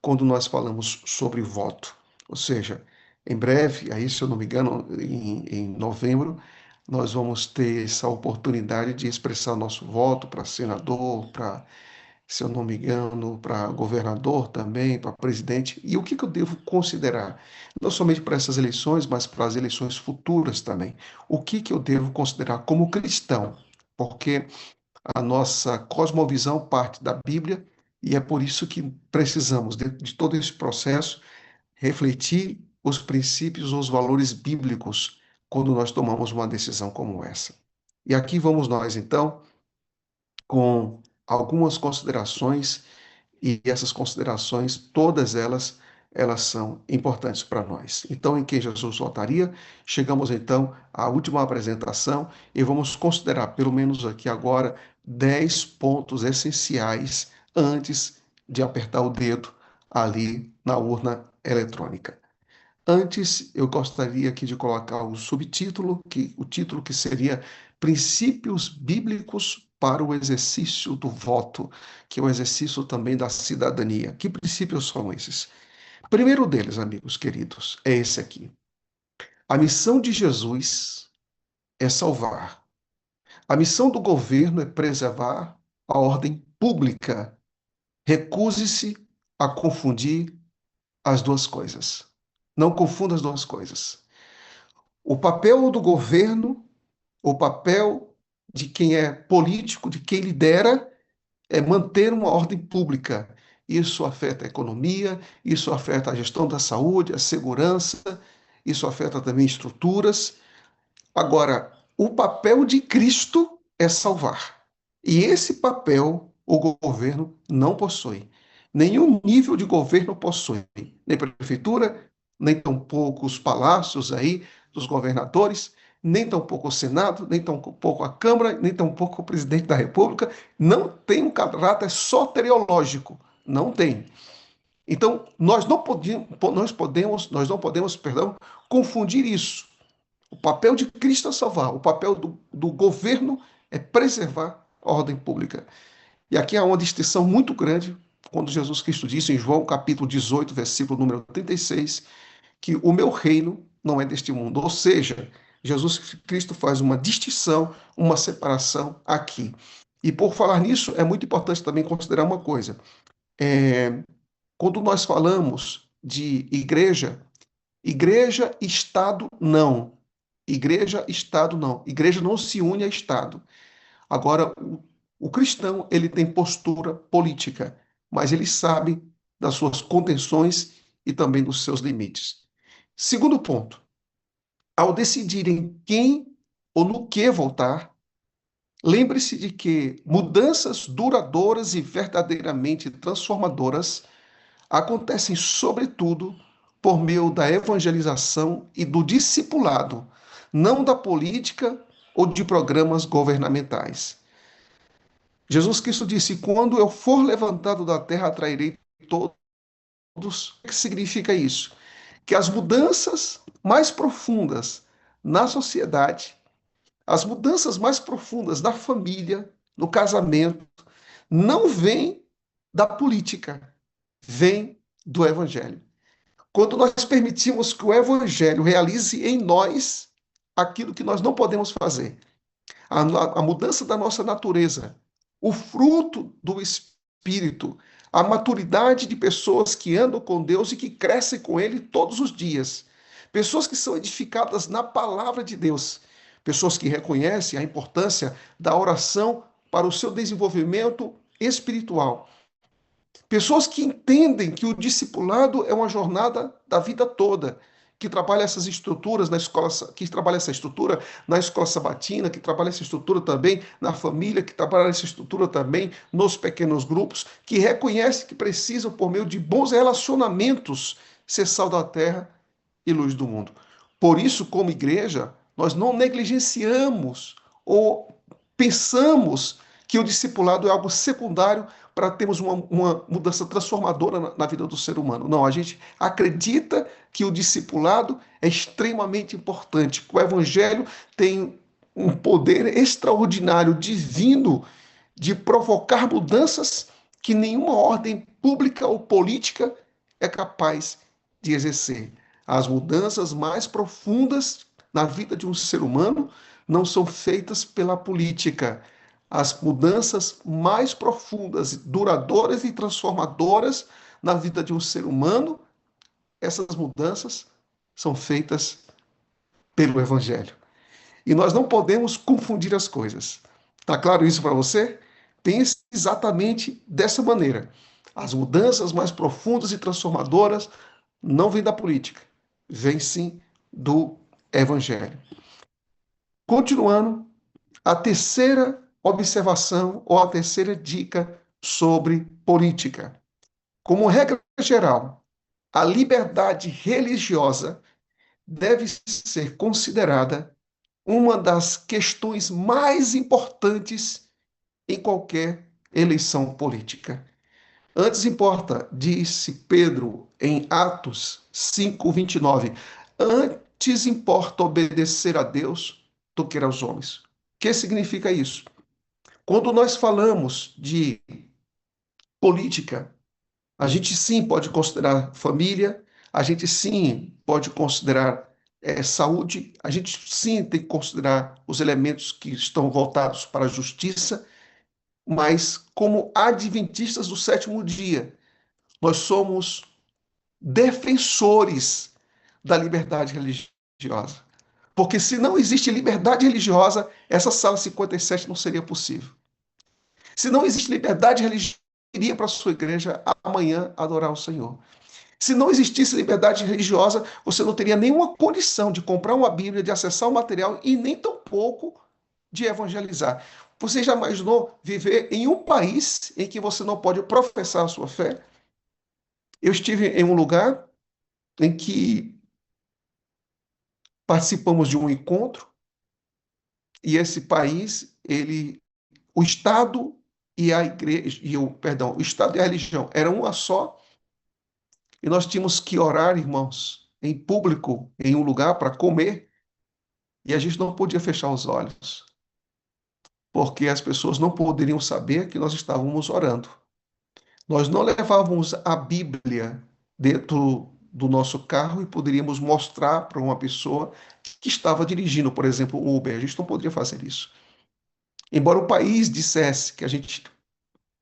quando nós falamos sobre voto. Ou seja, em breve, aí, se eu não me engano, em novembro, nós vamos ter essa oportunidade de expressar nosso voto para senador, para, se eu não me engano, para governador também, para presidente. E o que eu devo considerar? Não somente para essas eleições, mas para as eleições futuras também. O que eu devo considerar como cristão? Porque a nossa cosmovisão parte da Bíblia e é por isso que precisamos, dentro de todo esse processo, refletir os princípios ou os valores bíblicos quando nós tomamos uma decisão como essa. E aqui vamos nós, então, com algumas considerações, e essas considerações, todas elas são importantes para nós. Então, em quem Jesus voltaria, chegamos então à última apresentação e vamos considerar, pelo menos aqui agora, 10 pontos essenciais antes de apertar o dedo ali na urna eletrônica. Antes, eu gostaria aqui de colocar o subtítulo, o título que seria Princípios Bíblicos para o Exercício do Voto, que é o exercício também da cidadania. Que princípios são esses? Primeiro deles, amigos queridos, é esse aqui. A missão de Jesus é salvar. A missão do governo é preservar a ordem pública. Recuse-se a confundir as duas coisas. Não confunda as duas coisas. O papel do governo, o papel de quem é político, de quem lidera, é manter uma ordem pública. Isso afeta a economia, isso afeta a gestão da saúde, a segurança, isso afeta também estruturas. Agora, o papel de Cristo é salvar. E esse papel o governo não possui. Nenhum nível de governo possui. Nem prefeitura, nem tampouco os palácios aí dos governadores, nem tampouco o Senado, nem tampouco a Câmara, nem tampouco o presidente da República. Não tem um caráter soteriológico. Não tem. Então, nós não podemos, perdão, confundir isso. O papel de Cristo é salvar, o papel do governo é preservar a ordem pública. E aqui há uma distinção muito grande quando Jesus Cristo disse em João capítulo 18, versículo número 36, que o meu reino não é deste mundo. Ou seja, Jesus Cristo faz uma distinção, uma separação aqui. E por falar nisso, é muito importante também considerar uma coisa. Quando nós falamos de igreja, igreja, Estado, não. Igreja, Estado, não. Igreja não se une a Estado. Agora, o cristão, ele tem postura política, mas ele sabe das suas contenções e também dos seus limites. Segundo ponto, ao decidir em quem ou no que votar, lembre-se de que mudanças duradouras e verdadeiramente transformadoras acontecem, sobretudo, por meio da evangelização e do discipulado, não da política ou de programas governamentais. Jesus Cristo disse: Quando eu for levantado da terra, atrairei todos. O que significa isso? Que as mudanças mais profundas na sociedade, as mudanças mais profundas na família, no casamento, não vêm da política, vêm do evangelho. Quando nós permitimos que o Evangelho realize em nós aquilo que nós não podemos fazer, a mudança da nossa natureza, o fruto do Espírito, a maturidade de pessoas que andam com Deus e que crescem com Ele todos os dias, pessoas que são edificadas na palavra de Deus, pessoas que reconhecem a importância da oração para o seu desenvolvimento espiritual. Pessoas que entendem que o discipulado é uma jornada da vida toda, que trabalha essas estruturas na escola, que trabalha essa estrutura na escola sabatina, que trabalha essa estrutura também na família, que trabalha essa estrutura também nos pequenos grupos, que reconhece que precisam, por meio de bons relacionamentos, ser sal da terra e luz do mundo. Por isso, como igreja, nós não negligenciamos ou pensamos que o discipulado é algo secundário para termos uma mudança transformadora na vida do ser humano. Não, a gente acredita que o discipulado é extremamente importante, que o evangelho tem um poder extraordinário, divino, de provocar mudanças que nenhuma ordem pública ou política é capaz de exercer. As mudanças mais profundas na vida de um ser humano não são feitas pela política. As mudanças mais profundas, duradouras e transformadoras na vida de um ser humano, essas mudanças são feitas pelo Evangelho. E nós não podemos confundir as coisas. Está claro isso para você? Pense exatamente dessa maneira. As mudanças mais profundas e transformadoras não vêm da política, vêm sim do Evangelho. Continuando, a terceira observação ou a terceira dica sobre política. Como regra geral, a liberdade religiosa deve ser considerada uma das questões mais importantes em qualquer eleição política. Antes importa, disse Pedro em Atos 5:29, antes importa obedecer a Deus do que aos homens. O que significa isso? Quando nós falamos de política, a gente sim pode considerar família, a gente sim pode considerar saúde, a gente sim tem que considerar os elementos que estão voltados para a justiça, mas como adventistas do sétimo dia, nós somos defensores da liberdade religiosa. Porque se não existe liberdade religiosa, essa sala 57 não seria possível. Se não existe liberdade religiosa, iria para a sua igreja amanhã adorar o Senhor. Se não existisse liberdade religiosa, você não teria nenhuma condição de comprar uma Bíblia, de acessar o material e nem tampouco de evangelizar. Você já imaginou viver em um país em que você não pode professar a sua fé? Eu estive em um lugar em que participamos de um encontro e esse país, o Estado e a igreja, o Estado e a religião eram uma só, e nós tínhamos que orar, irmãos, em público, em um lugar para comer, e a gente não podia fechar os olhos, porque as pessoas não poderiam saber que nós estávamos orando. Nós não levávamos a Bíblia dentro do nosso carro e poderíamos mostrar para uma pessoa que estava dirigindo, por exemplo, um Uber. A gente não poderia fazer isso. Embora o país dissesse que a gente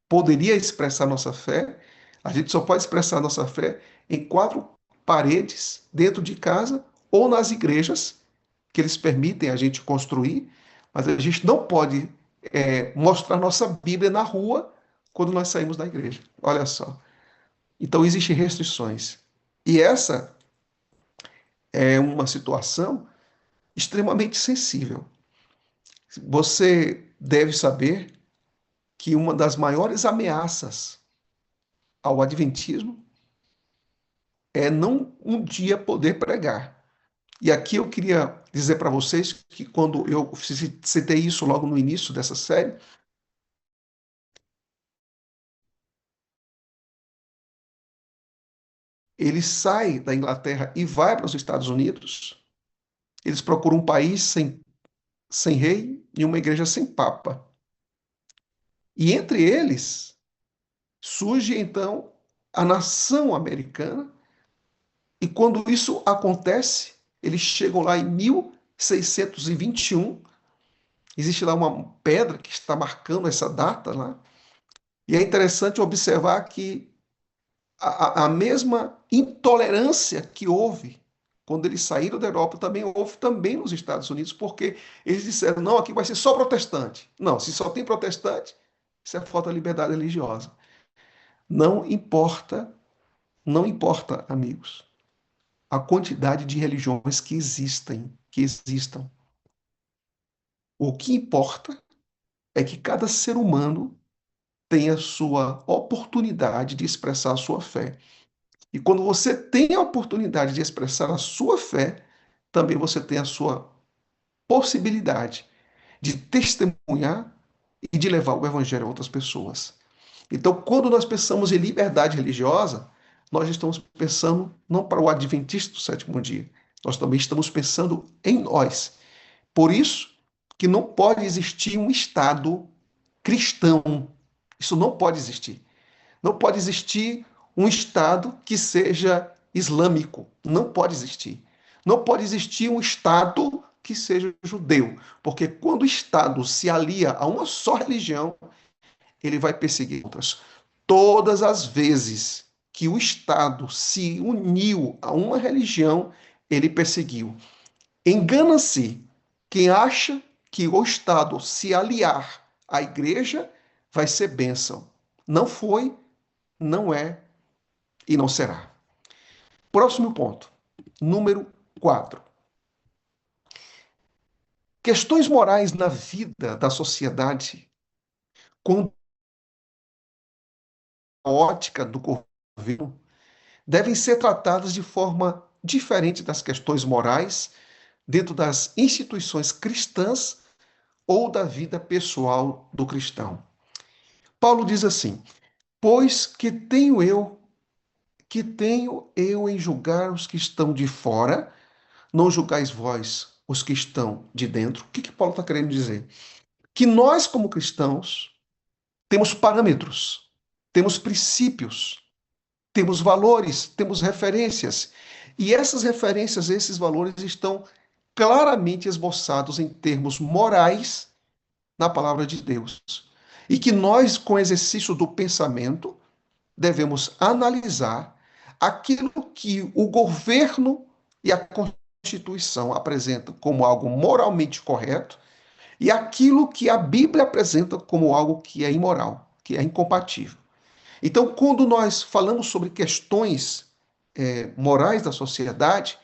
poderia expressar nossa fé, a gente só pode expressar nossa fé em quatro paredes, dentro de casa ou nas igrejas, que eles permitem a gente construir, mas a gente não pode mostrar nossa Bíblia na rua quando nós saímos da igreja. Olha só. Então, existem restrições. E essa é uma situação extremamente sensível. Você deve saber que uma das maiores ameaças ao adventismo é não um dia poder pregar. E aqui eu queria dizer para vocês que quando eu citei isso logo no início dessa série, ele sai da Inglaterra e vai para os Estados Unidos, eles procuram um país sem rei e uma igreja sem papa. E entre eles surge então a nação americana, e quando isso acontece, eles chegam lá em 1621, existe lá uma pedra que está marcando essa data lá, e é interessante observar que a mesma intolerância que houve quando eles saíram da Europa também houve também nos Estados Unidos, porque eles disseram, não, aqui vai ser só protestante. Não, se só tem protestante, isso é falta de liberdade religiosa. Não importa, não importa, amigos, a quantidade de religiões que existam. O que importa é que cada ser humano tenha a sua oportunidade de expressar a sua fé. E quando você tem a oportunidade de expressar a sua fé, também você tem a sua possibilidade de testemunhar e de levar o evangelho a outras pessoas. Então, quando nós pensamos em liberdade religiosa, nós estamos pensando não para o adventista do sétimo dia, nós também estamos pensando em nós. Por isso que não pode existir um Estado cristão. Isso não pode existir. Não pode existir um Estado que seja islâmico. Não pode existir. Não pode existir um Estado que seja judeu, porque quando o Estado se alia a uma só religião, ele vai perseguir outras. Todas as vezes que o Estado se uniu a uma religião, ele perseguiu. Engana-se quem acha que o Estado se aliar à igreja vai ser bênção. Não foi, não é e não será. Próximo ponto, número 4. Questões morais na vida da sociedade, com a ótica do governo, devem ser tratadas de forma diferente das questões morais dentro das instituições cristãs ou da vida pessoal do cristão. Paulo diz assim: pois que tenho eu em julgar os que estão de fora, não julgais vós os que estão de dentro. O que Paulo está querendo dizer? Que nós, como cristãos, temos parâmetros, temos princípios, temos valores, temos referências. E essas referências, esses valores estão claramente esboçados em termos morais na palavra de Deus. E que nós, com o exercício do pensamento, devemos analisar aquilo que o governo e a Constituição apresentam como algo moralmente correto e aquilo que a Bíblia apresenta como algo que é imoral, que é incompatível. Então, quando nós falamos sobre questões morais da sociedade,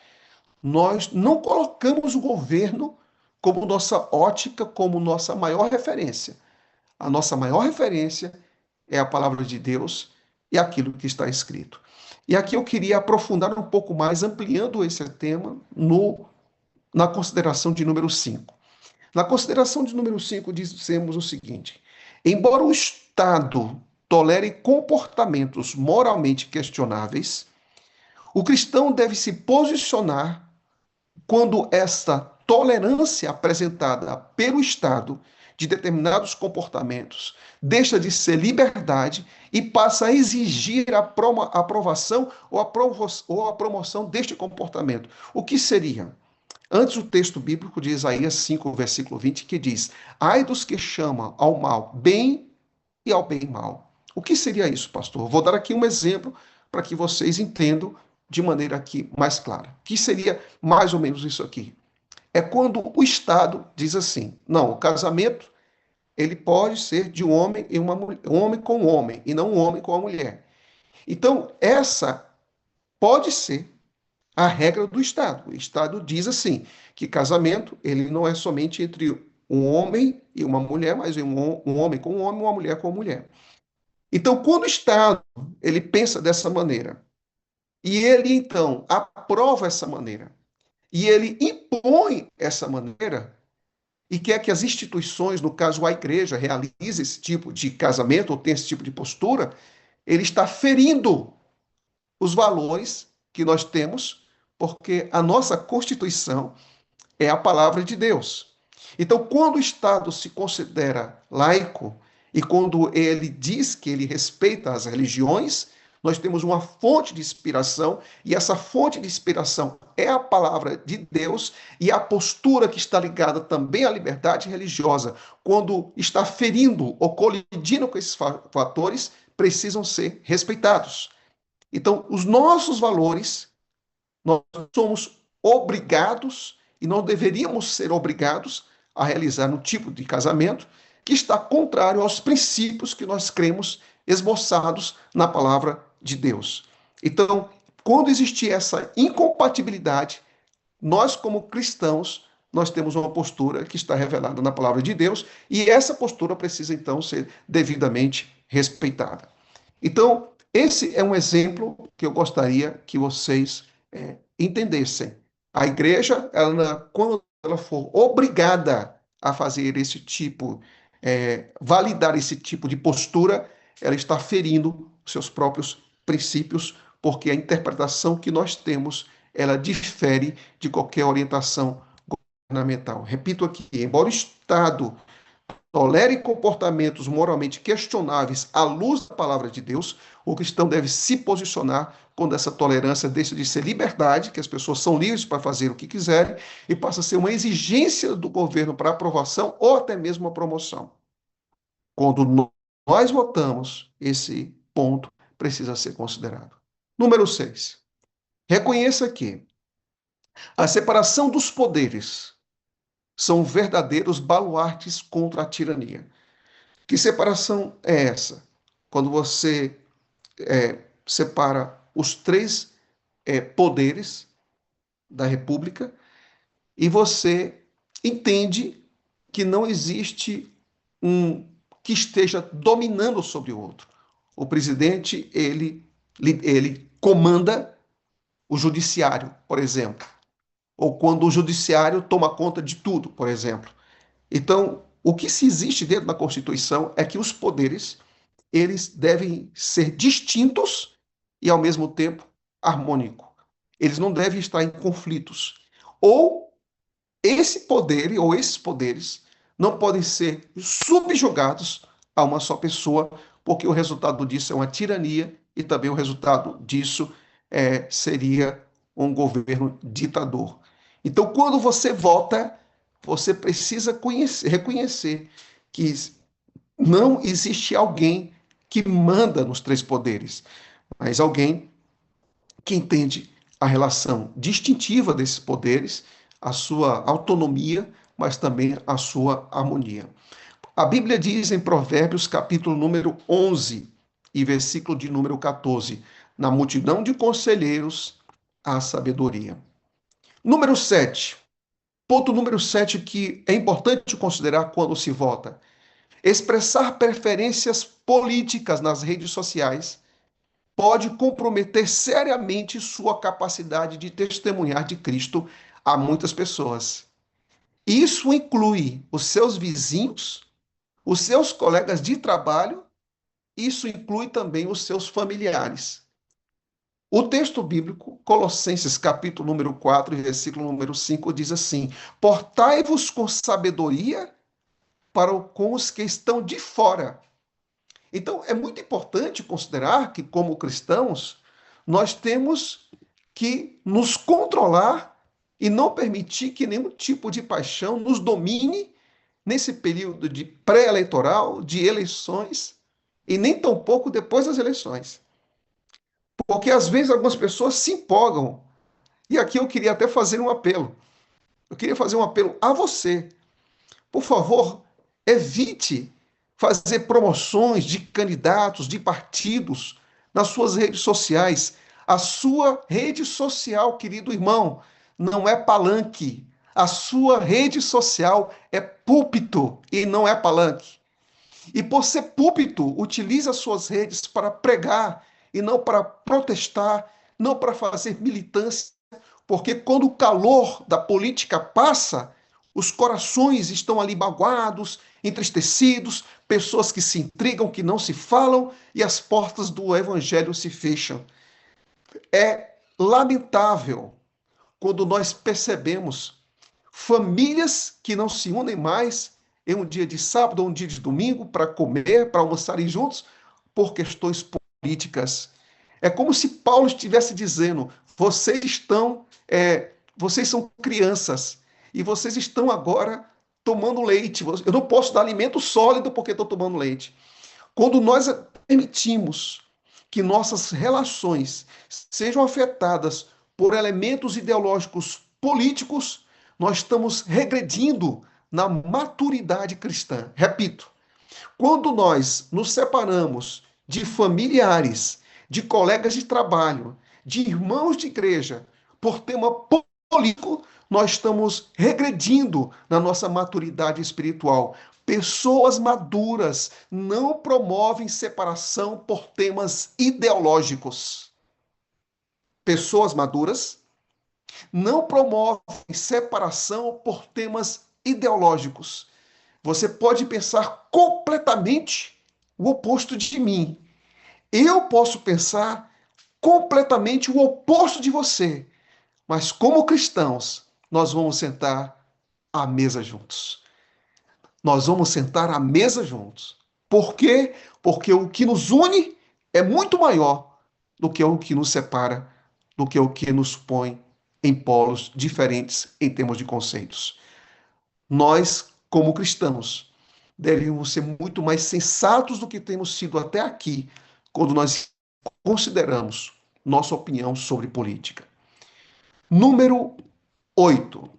nós não colocamos o governo como nossa ótica, como nossa maior referência. A nossa maior referência é a palavra de Deus e aquilo que está escrito. E aqui eu queria aprofundar um pouco mais, ampliando esse tema na consideração de número 5. Na consideração de número 5, dizemos o seguinte: embora o Estado tolere comportamentos moralmente questionáveis, o cristão deve se posicionar quando esta tolerância apresentada pelo Estado de determinados comportamentos deixa de ser liberdade e passa a exigir a aprovação ou a promoção deste comportamento. O que seria? Antes o texto bíblico de Isaías 5, versículo 20, que diz: ai dos que chamam ao mal bem e ao bem mal. O que seria isso, pastor? Vou dar aqui um exemplo para que vocês entendam de maneira aqui mais clara. O que seria mais ou menos isso aqui? É quando o Estado diz assim: não, o casamento ele pode ser de um homem e uma mulher, um homem com um homem, e não um homem com uma mulher. Então, essa pode ser a regra do Estado. O Estado diz assim, que casamento ele não é somente entre um homem e uma mulher, mas um homem com um homem, uma mulher com uma mulher. Então, quando o Estado ele pensa dessa maneira, e ele então aprova essa maneira, e ele impõe essa maneira, e quer que as instituições, no caso a igreja, realize esse tipo de casamento ou tenha esse tipo de postura, ele está ferindo os valores que nós temos, porque a nossa Constituição é a palavra de Deus. Então, quando o Estado se considera laico e quando ele diz que ele respeita as religiões, nós temos uma fonte de inspiração e essa fonte de inspiração é a palavra de Deus e a postura que está ligada também à liberdade religiosa, quando está ferindo ou colidindo com esses fatores, precisam ser respeitados. Então, os nossos valores, nós somos obrigados e não deveríamos ser obrigados a realizar um tipo de casamento que está contrário aos princípios que nós cremos esboçados na palavra de Deus. Então, quando existir essa incompatibilidade, nós como cristãos, nós temos uma postura que está revelada na palavra de Deus e essa postura precisa então ser devidamente respeitada. Então, esse é um exemplo que eu gostaria que vocês entendessem. A igreja, quando ela for obrigada a fazer esse tipo, validar esse tipo de postura, ela está ferindo seus próprios princípios, porque a interpretação que nós temos, ela difere de qualquer orientação governamental. Repito aqui, embora o Estado tolere comportamentos moralmente questionáveis à luz da palavra de Deus, o cristão deve se posicionar quando essa tolerância deixa de ser liberdade, que as pessoas são livres para fazer o que quiserem, e passa a ser uma exigência do governo para aprovação ou até mesmo a promoção. Quando nós votamos, esse ponto precisa ser considerado. Número 6. Reconheça que a separação dos poderes são verdadeiros baluartes contra a tirania. Que separação é essa? Quando você separa os três poderes da República e você entende que não existe um que esteja dominando sobre o outro. O presidente, ele comanda o judiciário, por exemplo. Ou quando o judiciário toma conta de tudo, por exemplo. Então, o que se existe dentro da Constituição é que os poderes eles devem ser distintos e, ao mesmo tempo, harmônicos. Eles não devem estar em conflitos. Ou esse poder ou esses poderes não podem ser subjugados a uma só pessoa, porque o resultado disso é uma tirania e também o resultado disso seria um governo ditador. Então, quando você vota, você precisa reconhecer que não existe alguém que manda nos três poderes, mas alguém que entende a relação distintiva desses poderes, a sua autonomia, mas também a sua harmonia. A Bíblia diz em Provérbios, capítulo número 11 e versículo de número 14: na multidão de conselheiros há sabedoria. Número 7. Ponto número 7 que é importante considerar quando se vota. Expressar preferências políticas nas redes sociais pode comprometer seriamente sua capacidade de testemunhar de Cristo a muitas pessoas. Isso inclui os seus vizinhos, os seus colegas de trabalho, isso inclui também os seus familiares. O texto bíblico, Colossenses capítulo número 4, versículo número 5, diz assim: portai-vos com sabedoria com os que estão de fora. Então, é muito importante considerar que, como cristãos, nós temos que nos controlar e não permitir que nenhum tipo de paixão nos domine nesse período de pré-eleitoral, de eleições, e nem tampouco depois das eleições. Porque às vezes algumas pessoas se empolgam. E aqui eu queria até fazer um apelo. Eu queria fazer um apelo a você. Por favor, evite fazer promoções de candidatos, de partidos nas suas redes sociais. A sua rede social, querido irmão, não é palanque. A sua rede social é púlpito e não é palanque. E por ser púlpito, utilize as suas redes para pregar e não para protestar, não para fazer militância, porque quando o calor da política passa, os corações estão ali magoados, entristecidos, pessoas que se intrigam, que não se falam e as portas do evangelho se fecham. É lamentável quando nós percebemos famílias que não se unem mais em um dia de sábado ou um dia de domingo para comer, para almoçarem juntos, por questões políticas. É como se Paulo estivesse dizendo: vocês são crianças e vocês estão agora tomando leite. Eu não posso dar alimento sólido porque estou tomando leite. Quando nós permitimos que nossas relações sejam afetadas por elementos ideológicos políticos, nós estamos regredindo na maturidade cristã. Repito, quando nós nos separamos de familiares, de colegas de trabalho, de irmãos de igreja, por tema político, nós estamos regredindo na nossa maturidade espiritual. Pessoas maduras não promovem separação por temas ideológicos. Pessoas maduras não promovem separação por temas ideológicos. Você pode pensar completamente o oposto de mim. Eu posso pensar completamente o oposto de você. Mas como cristãos, nós vamos sentar à mesa juntos. nós vamos sentar à mesa juntos. Por quê? Porque o que nos une é muito maior do que o que nos separa, do que o que nos põe em polos diferentes em termos de conceitos. Nós, como cristãos, deveríamos ser muito mais sensatos do que temos sido até aqui, quando nós consideramos nossa opinião sobre política. Número 8.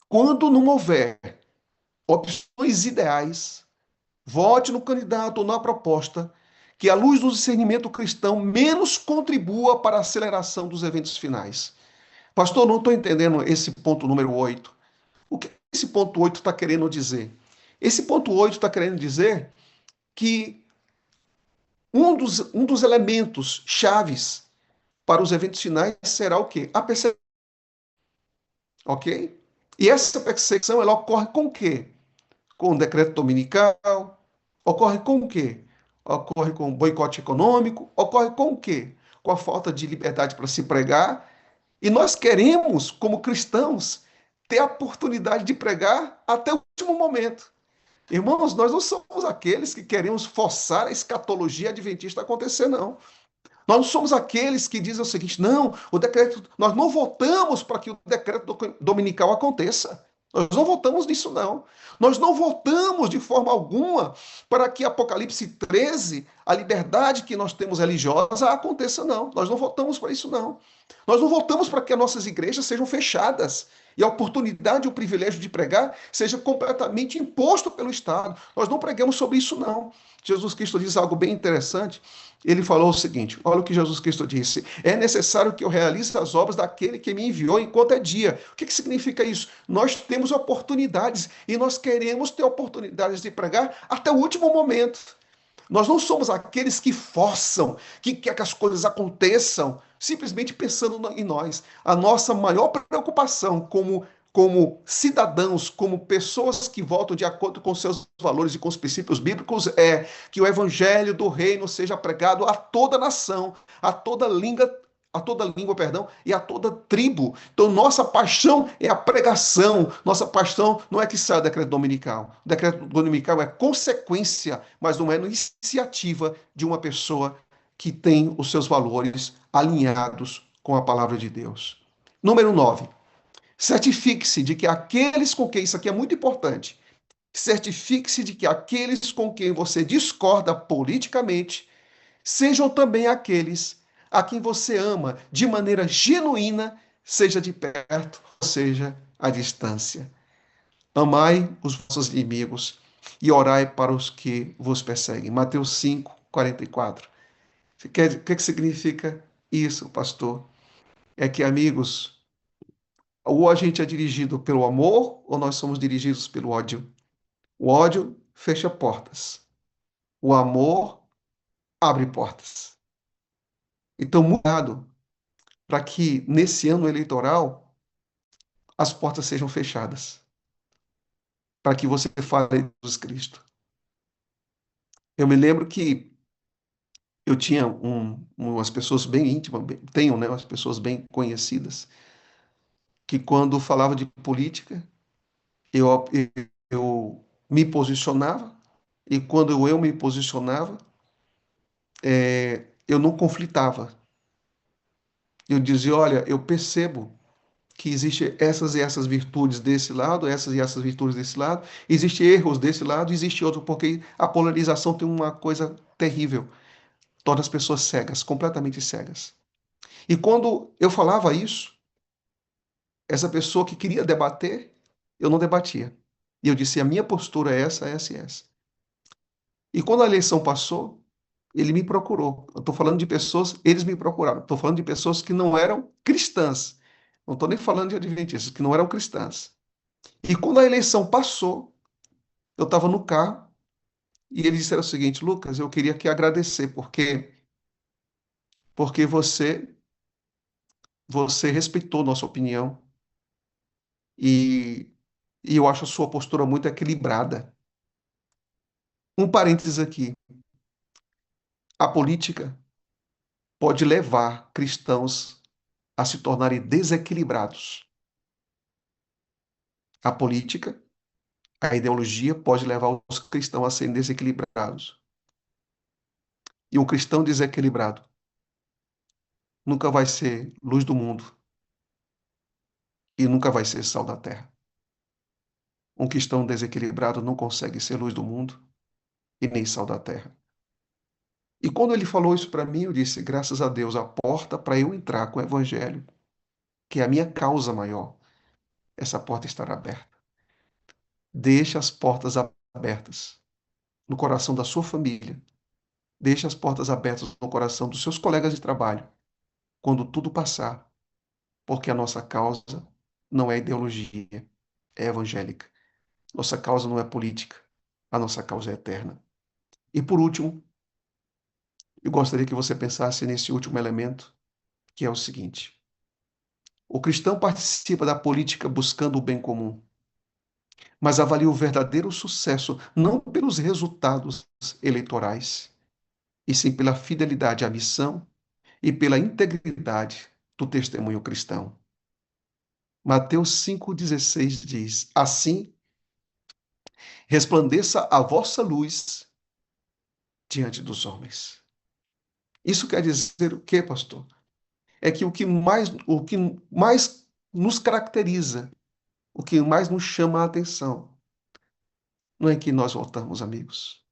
Quando não houver opções ideais, vote no candidato ou na proposta que, à luz do discernimento cristão, menos contribua para a aceleração dos eventos finais. Pastor, não estou entendendo esse ponto número 8. O que esse ponto 8 está querendo dizer? Esse ponto 8 está querendo dizer que um dos elementos chaves para os eventos finais será o quê? A perseguição, ok? E essa perseguição, ela ocorre com o quê? Com o decreto dominical, ocorre com o quê? Ocorre com o boicote econômico, ocorre com o quê? Com a falta de liberdade para se pregar. E nós queremos, como cristãos, ter a oportunidade de pregar até o último momento. Irmãos, nós não somos aqueles que queremos forçar a escatologia adventista a acontecer, não. Nós não somos aqueles que dizem o seguinte: não, o decreto, nós não votamos para que o decreto dominical aconteça. Nós não votamos nisso, não. Nós não votamos de forma alguma para que Apocalipse 13, a liberdade que nós temos religiosa, aconteça, não. Nós não votamos para isso, não. Nós não votamos para que as nossas igrejas sejam fechadas e a oportunidade e o privilégio de pregar seja completamente imposto pelo Estado. Nós não pregamos sobre isso, não. Jesus Cristo diz algo bem interessante. Ele falou o seguinte: olha o que Jesus Cristo disse: é necessário que eu realize as obras daquele que me enviou enquanto é dia. O que significa isso? Nós temos oportunidades e nós queremos ter oportunidades de pregar até o último momento. Nós não somos aqueles que forçam, que quer que as coisas aconteçam, simplesmente pensando em nós. A nossa maior preocupação como cidadãos, como pessoas que votam de acordo com seus valores e com os princípios bíblicos, é que o evangelho do reino seja pregado a toda nação, a toda língua, perdão, e a toda tribo. Então, nossa paixão é a pregação. Nossa paixão não é que saia o decreto dominical. O decreto dominical é consequência, mas não é iniciativa de uma pessoa que tem os seus valores alinhados com a palavra de Deus. Número 9. Certifique-se de que aqueles com quem, isso aqui é muito importante, certifique-se de que aqueles com quem você discorda politicamente sejam também aqueles a quem você ama de maneira genuína, seja de perto, ou seja à distância. Amai os vossos inimigos e orai para os que vos perseguem. Mateus 5, 44. O que significa isso, pastor? É que, amigos, ou a gente é dirigido pelo amor, ou nós somos dirigidos pelo ódio. O ódio fecha portas. O amor abre portas. Então, mudado para que nesse ano eleitoral as portas sejam fechadas, para que você fale de Jesus Cristo. Eu me lembro que eu tinha umas pessoas bem íntimas, tenho, né, umas pessoas bem conhecidas, que quando falava de política, eu, eu me posicionava, e quando eu me posicionava, eu não conflitava. Eu dizia: olha, eu percebo que existem essas e essas virtudes desse lado, essas e essas virtudes desse lado, existem erros desse lado, existe outro, porque a polarização tem uma coisa terrível, torna as pessoas cegas, completamente cegas. E quando eu falava isso, essa pessoa que queria debater, eu não debatia. E eu disse: a minha postura é essa, essa e essa. E quando a eleição passou, ele me procurou. Eu estou falando de pessoas, eles me procuraram. Estou falando de pessoas que não eram cristãs. Não estou nem falando de adventistas, que não eram cristãs. E quando a eleição passou, eu estava no carro e eles disseram o seguinte: Lucas, eu queria aqui agradecer, porque você respeitou nossa opinião e, e eu acho a sua postura muito equilibrada. Um parênteses aqui: a política pode levar cristãos a se tornarem desequilibrados. A política A ideologia pode levar os cristãos a serem desequilibrados. E um cristão desequilibrado nunca vai ser luz do mundo e nunca vai ser sal da terra. Um cristão desequilibrado não consegue ser luz do mundo e nem sal da terra. E quando ele falou isso para mim, eu disse, graças a Deus, a porta para eu entrar com o evangelho, que é a minha causa maior, essa porta estará aberta. Deixe as portas abertas no coração da sua família. Deixe as portas abertas no coração dos seus colegas de trabalho, quando tudo passar, porque a nossa causa não é ideologia, é evangélica. Nossa causa não é política, a nossa causa é eterna. E por último, eu gostaria que você pensasse nesse último elemento, que é o seguinte: o cristão participa da política buscando o bem comum, mas avalia o verdadeiro sucesso não pelos resultados eleitorais, e sim pela fidelidade à missão e pela integridade do testemunho cristão. Mateus 5,16 diz: assim, resplandeça a vossa luz diante dos homens. Isso quer dizer o quê, pastor? É que o que mais nos caracteriza, o que mais nos chama a atenção, não é que nós voltamos amigos,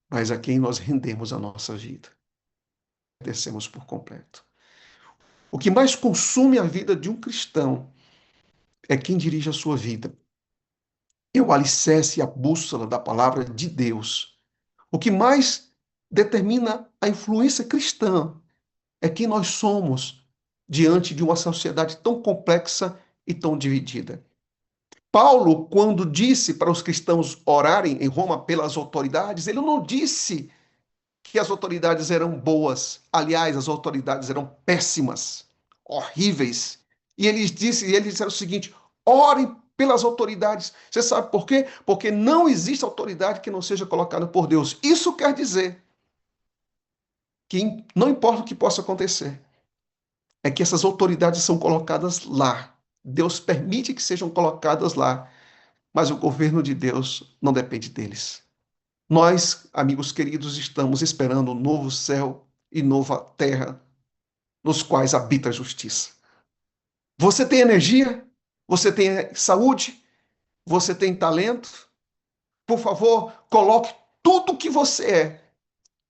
mas a quem nós rendemos a nossa vida. Descemos por completo. O que mais consome a vida de um cristão é quem dirige a sua vida. É o alicerce e a bússola da palavra de Deus. O que mais determina a influência cristã é quem nós somos diante de uma sociedade tão complexa e tão dividida. Paulo, quando disse para os cristãos orarem em Roma pelas autoridades, ele não disse que as autoridades eram boas. Aliás, as autoridades eram péssimas, horríveis. E eles disseram o seguinte: orem pelas autoridades. Você sabe por quê? Porque não existe autoridade que não seja colocada por Deus. Isso quer dizer que não importa o que possa acontecer, é que essas autoridades são colocadas lá. Deus permite que sejam colocadas lá, mas o governo de Deus não depende deles. Nós, amigos queridos, estamos esperando um novo céu e nova terra, nos quais habita a justiça. Você tem energia? Você tem saúde? Você tem talento? Por favor, coloque tudo que você é,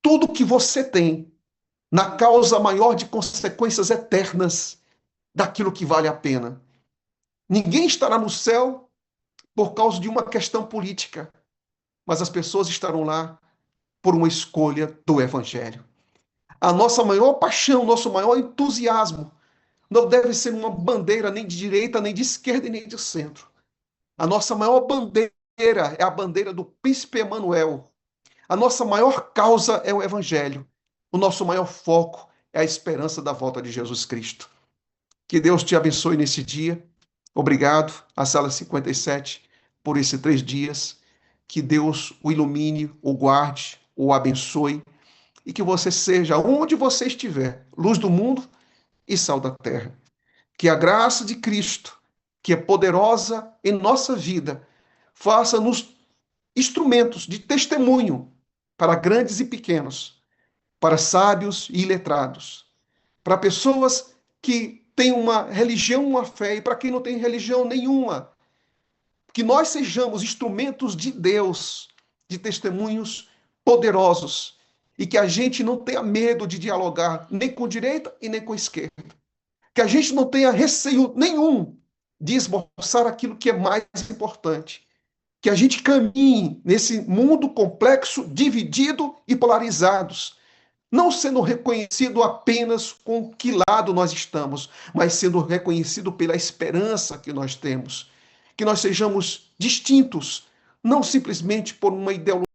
tudo que você tem, na causa maior de consequências eternas daquilo que vale a pena. Ninguém estará no céu por causa de uma questão política, mas as pessoas estarão lá por uma escolha do Evangelho. A nossa maior paixão, nosso maior entusiasmo não deve ser uma bandeira nem de direita, nem de esquerda e nem de centro. A nossa maior bandeira é a bandeira do príncipe Emanuel. A nossa maior causa é o Evangelho. O nosso maior foco é a esperança da volta de Jesus Cristo. Que Deus te abençoe nesse dia. Obrigado, a Sala 57, por esses 3 dias. Que Deus o ilumine, o guarde, o abençoe. E que você seja, onde você estiver, luz do mundo e sal da terra. Que a graça de Cristo, que é poderosa em nossa vida, faça-nos instrumentos de testemunho para grandes e pequenos, para sábios e iletrados, para pessoas que têm uma religião, uma fé, e para quem não tem religião nenhuma. Que nós sejamos instrumentos de Deus, de testemunhos poderosos, e que a gente não tenha medo de dialogar nem com direita e nem com esquerda. Que a gente não tenha receio nenhum de esboçar aquilo que é mais importante. Que a gente caminhe nesse mundo complexo, dividido e polarizados, não sendo reconhecido apenas com que lado nós estamos, mas sendo reconhecido pela esperança que nós temos. Que nós sejamos distintos, não simplesmente por uma ideologia